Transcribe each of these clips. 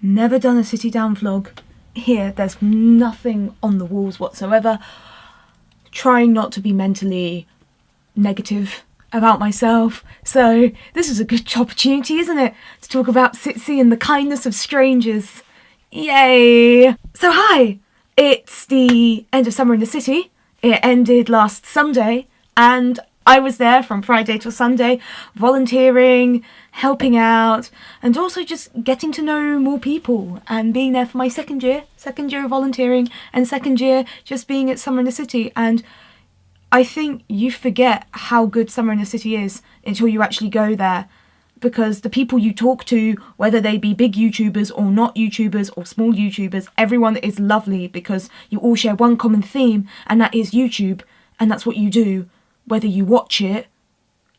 Never done a city down vlog. Here, there's nothing on the walls whatsoever. Trying not to be mentally negative about myself. So this is a good opportunity, isn't it? To talk about SITC and the kindness of strangers. Yay! So hi! It's the end of summer in the city. It ended last Sunday and I was there from Friday till Sunday, volunteering, helping out, and also just getting to know more people and being there for my second year of volunteering and second year just being at Summer in the City. And I think you forget how good Summer in the City is until you actually go there, because the people you talk to, whether they be big YouTubers or not YouTubers or small YouTubers, everyone is lovely because you all share one common theme, and that is YouTube, and that's what you do. Whether you watch it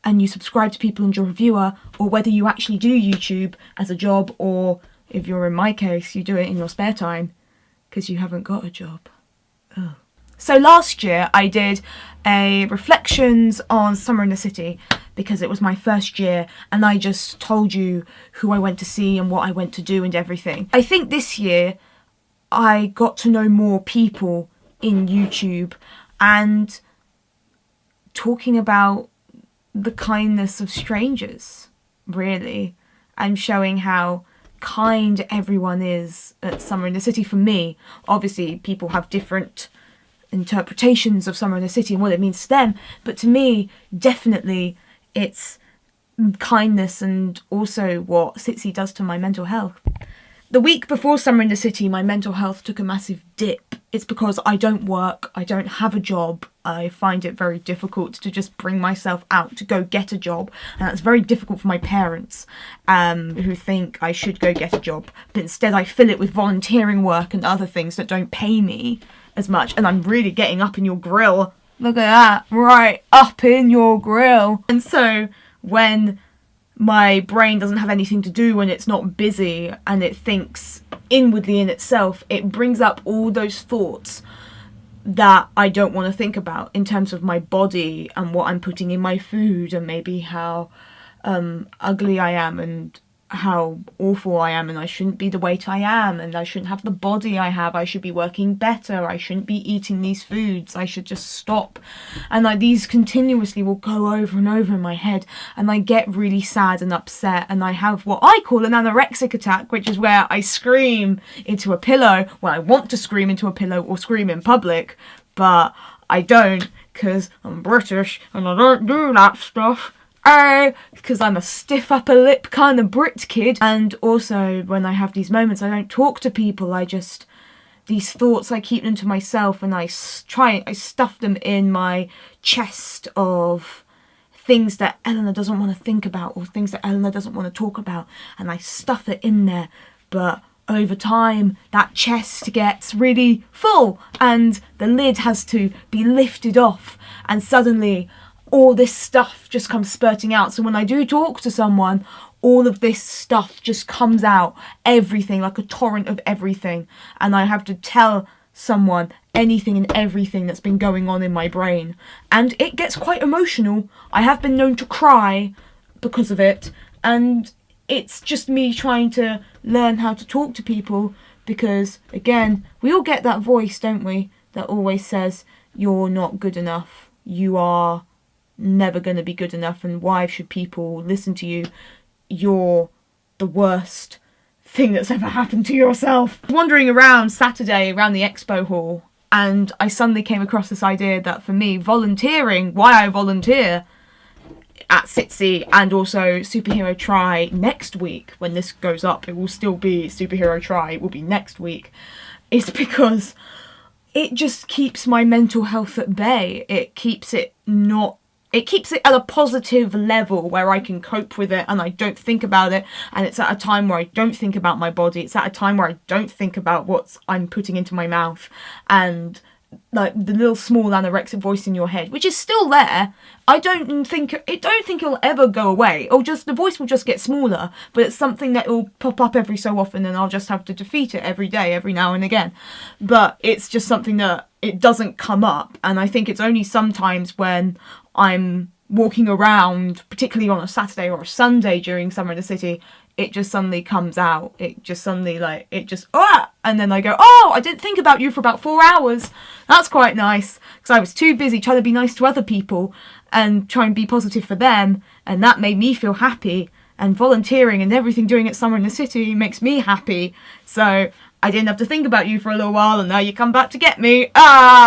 and you subscribe to people and you're a viewer, or whether you actually do YouTube as a job, or if you're in my case, you do it in your spare time because you haven't got a job. Oh. So last year I did a reflections on Summer in the City because it was my first year and I just told you who I went to see and what I went to do and everything. I think this year I got to know more people in YouTube and talking about the kindness of strangers, really, and showing how kind everyone is at Summer in the City. For me, obviously people have different interpretations of Summer in the City and what it means to them, but to me, definitely it's kindness and also what SITC does to my mental health. The week before Summer in the City, my mental health took a massive dip. It's because I don't work, I don't have a job. I find it very difficult to just bring myself out to go get a job. And that's very difficult for my parents, who think I should go get a job. But instead I fill it with volunteering work and other things that don't pay me as much. And I'm really getting up in your grill. Look at that, right up in your grill. And so when my brain doesn't have anything to do, when it's not busy and it thinks inwardly in itself, it brings up all those thoughts that I don't want to think about in terms of my body and what I'm putting in my food, and maybe how ugly I am and how awful I am, and I shouldn't be the weight I am, and I shouldn't have the body I have, I should be working better, I shouldn't be eating these foods, I should just stop. And these continuously will go over and over in my head, and I get really sad and upset, and I have what I call an anorexic attack, which is where I scream into a pillow. Well, I want to scream into a pillow or scream in public, but I don't because I'm British and I don't do that stuff. Because I'm a stiff upper lip kind of Brit kid. And also when I have these moments, I don't talk to people. These thoughts, I keep them to myself, and I stuff them in my chest of things that Eleanor doesn't want to think about, or things that Eleanor doesn't want to talk about, and I stuff it in there. But over time, that chest gets really full and the lid has to be lifted off, and suddenly all this stuff just comes spurting out. So when I do talk to someone, all of this stuff just comes out, everything, like a torrent of everything. And I have to tell someone anything and everything that's been going on in my brain. And it gets quite emotional. I have been known to cry because of it. And it's just me trying to learn how to talk to people, because, again, we all get that voice, don't we, that always says, you're not good enough, you are never going to be good enough, and why should people listen to you? You're the worst thing that's ever happened to yourself. Wandering around Saturday around the expo hall, and I suddenly came across this idea that for me, volunteering, why I volunteer at SITC and also Superhero Try next week, when this goes up, it will still be Superhero Try, it will be next week, is because it just keeps my mental health at bay. It keeps it at a positive level where I can cope with it and I don't think about it, and it's at a time where I don't think about my body, it's at a time where I don't think about what I'm putting into my mouth, and like the little small anorexic voice in your head, which is still there. I don't think it'll ever go away. The voice will just get smaller, but it's something that will pop up every so often, and I'll just have to defeat it every day, every now and again. But it's just something that it doesn't come up, and I think it's only sometimes when I'm walking around, particularly on a Saturday or a Sunday during Summer in the City, it just suddenly comes out. It just suddenly, like, and then I go, oh, I didn't think about you for about 4 hours. That's quite nice, because I was too busy trying to be nice to other people and try and be positive for them, and that made me feel happy, and volunteering and everything doing at Summer in the City makes me happy, so I didn't have to think about you for a little while, and now you come back to get me.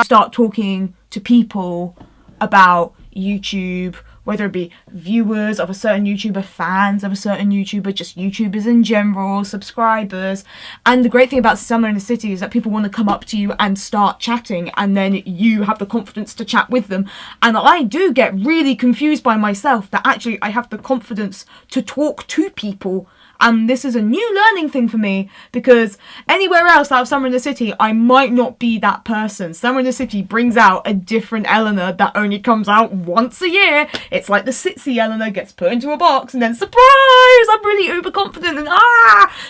Start talking to people about YouTube, whether it be viewers of a certain YouTuber, fans of a certain YouTuber, just YouTubers in general, subscribers. And the great thing about Summer in the City is that people want to come up to you and start chatting, and then you have the confidence to chat with them. And I do get really confused by myself that actually I have the confidence to talk to people. And this is a new learning thing for me, because anywhere else out of Summer in the City, I might not be that person. Summer in the City brings out a different Eleanor that only comes out once a year. It's like the SITC Eleanor gets put into a box and then surprise, I'm really uber confident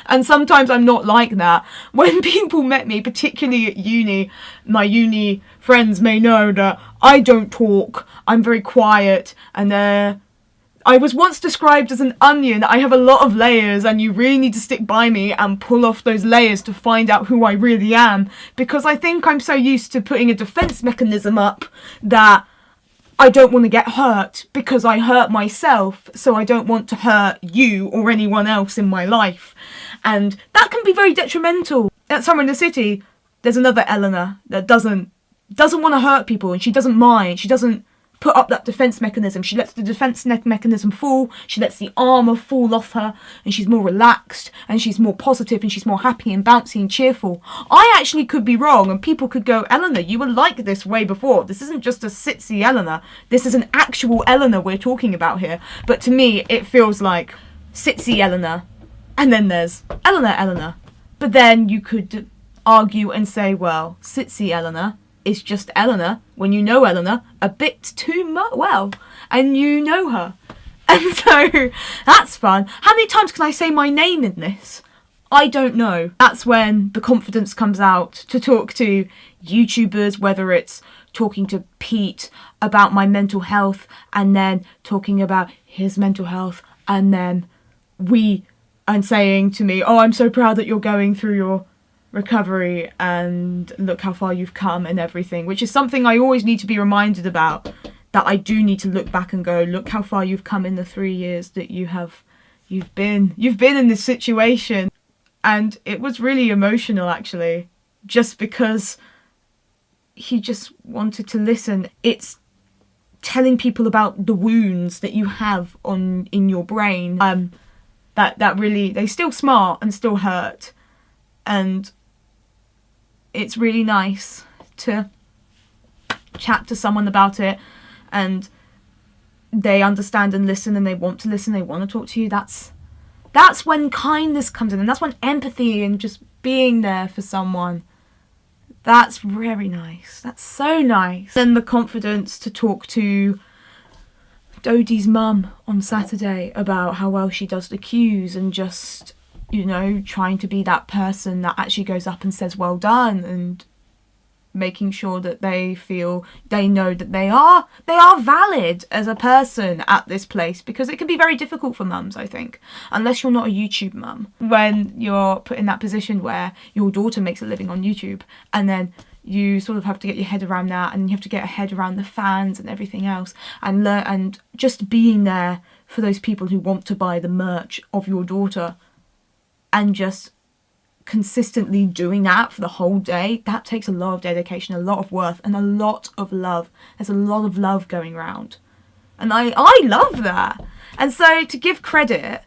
and sometimes I'm not like that. When people met me, particularly at uni, my uni friends may know that I don't talk, I'm very quiet, and I was once described as an onion. I have a lot of layers, and you really need to stick by me and pull off those layers to find out who I really am. Because I think I'm so used to putting a defense mechanism up that I don't want to get hurt, because I hurt myself, so I don't want to hurt you or anyone else in my life. And that can be very detrimental. At Summer in the City, there's another Eleanor that doesn't want to hurt people, and she doesn't mind. She doesn't put up that defense mechanism. She lets the defense mechanism fall. She lets the armor fall off her, and she's more relaxed, and she's more positive, and she's more happy and bouncy and cheerful. I actually could be wrong, and people could go, Eleanor, you were like this way before. This isn't just a sitsy Eleanor. This is an actual Eleanor we're talking about here. But to me, it feels like sitsy Eleanor, and then there's Eleanor. But then you could argue and say, well, sitsy Eleanor is just Eleanor when you know Eleanor a bit too well, and you know her. And so that's fun. How many times can I say my name in this? I don't know. That's when the confidence comes out to talk to YouTubers, whether it's talking to Pete about my mental health and then talking about his mental health, and then and saying to me, oh, I'm so proud that you're going through your recovery and look how far you've come and everything, which is something I always need to be reminded about, that I do need to look back and go, look how far you've come in the 3 years that you've been in this situation. And it was really emotional, actually, just because he just wanted to listen. It's telling people about the wounds that you have in your brain, that really, they still smart and still hurt. And it's really nice to chat to someone about it, and they understand and listen, and they want to listen, they want to talk to you. That's when kindness comes in, and that's when empathy and just being there for someone. That's very nice. That's so nice. Then the confidence to talk to Dodie's mum on Saturday about how well she does the cues, and just, trying to be that person that actually goes up and says well done, and making sure that they know that they are valid as a person at this place, because it can be very difficult for mums, I think, unless you're not a YouTube mum, when you're put in that position where your daughter makes a living on YouTube, and then you sort of have to get your head around that, and you have to get a head around the fans and everything else, and learn, and just being there for those people who want to buy the merch of your daughter, and just consistently doing that for the whole day. That takes a lot of dedication, a lot of worth, and a lot of love. There's a lot of love going around, and I love that. And so to give credit,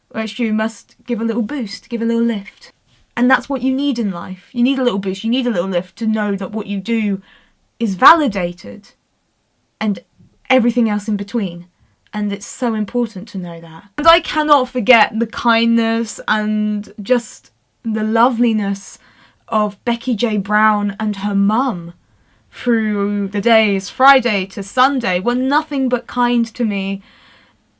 which you must give a little boost, give a little lift. And that's what you need in life. You need a little boost, you need a little lift to know that what you do is validated, and everything else in between. And it's so important to know that. And I cannot forget the kindness and just the loveliness of Becky J. Brown and her mum through the days, Friday to Sunday, were nothing but kind to me.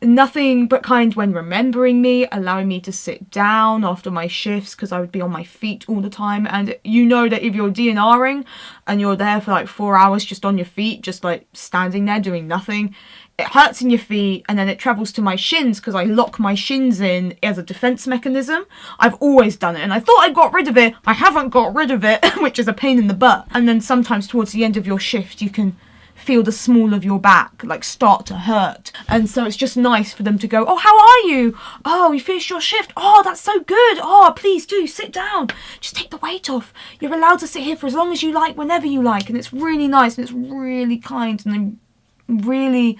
Nothing but kind when remembering me, allowing me to sit down after my shifts, because I would be on my feet all the time. And you know that if you're DNRing and you're there for like 4 hours just on your feet, just like standing there doing nothing, it hurts in your feet, and then it travels to my shins because I lock my shins in as a defense mechanism. I've always done it, and I thought I got rid of it. I haven't got rid of it, which is a pain in the butt. And then sometimes towards the end of your shift, you can feel the small of your back like start to hurt, and so it's just nice for them to go, oh, how are you? Oh, you finished your shift? Oh, that's so good. Oh, please do sit down, just take the weight off. You're allowed to sit here for as long as you like, whenever you like. And it's really nice, and it's really kind, and I really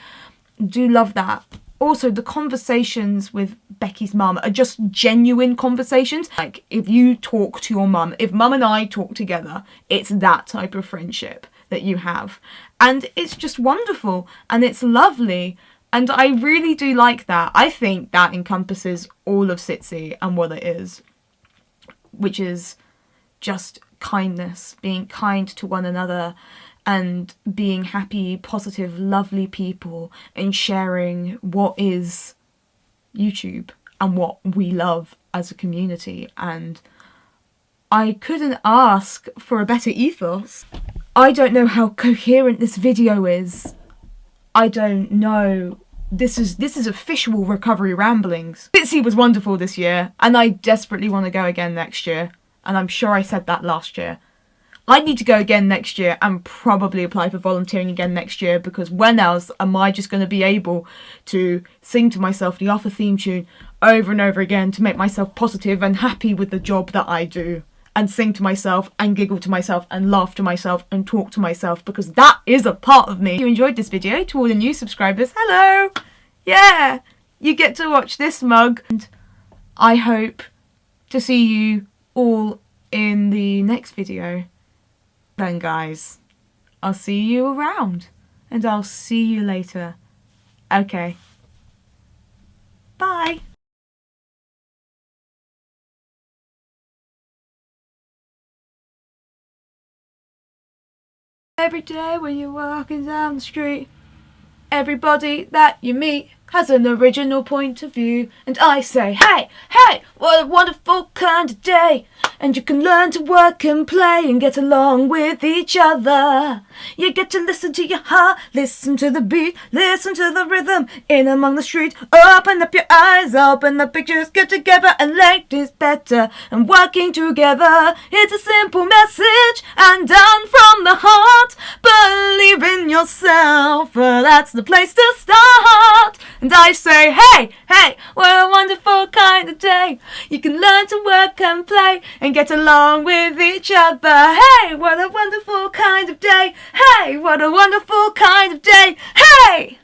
do love that. Also, the conversations with Becky's mum are just genuine conversations. Like, if you talk to your mum, if mum and I talk together, it's that type of friendship that you have. And it's just wonderful, and it's lovely. And I really do like that. I think that encompasses all of SITC and what it is, which is just kindness, being kind to one another, and being happy, positive, lovely people, and sharing what is YouTube and what we love as a community. And I couldn't ask for a better ethos. I don't know how coherent this video is. I don't know. This is official recovery ramblings. SITC was wonderful this year, and I desperately want to go again next year. And I'm sure I said that last year. I need to go again next year and probably apply for volunteering again next year, because when else am I just going to be able to sing to myself the Arthur theme tune over and over again to make myself positive and happy with the job that I do, and sing to myself and giggle to myself and laugh to myself and talk to myself, because that is a part of me. If you enjoyed this video, to all the new subscribers, hello! Yeah! You get to watch this mug, and I hope to see you all in the next video. Then guys, I'll see you around, and I'll see you later. Okay. Bye. Every day when you're walking down the street, everybody that you meet has an original point of view, and I say, hey, hey, what a wonderful kind of day. And you can learn to work and play and get along with each other. You get to listen to your heart, listen to the beat, listen to the rhythm in among the street. Open up your eyes, open the pictures, get together and make this better. And working together, it's a simple message and done from the heart. Believe in yourself, that's the place to start. And I say, hey, hey, what a wonderful kind of day. You can learn to work and play and get along with each other. Hey, what a wonderful kind of day. Hey, what a wonderful kind of day. Hey!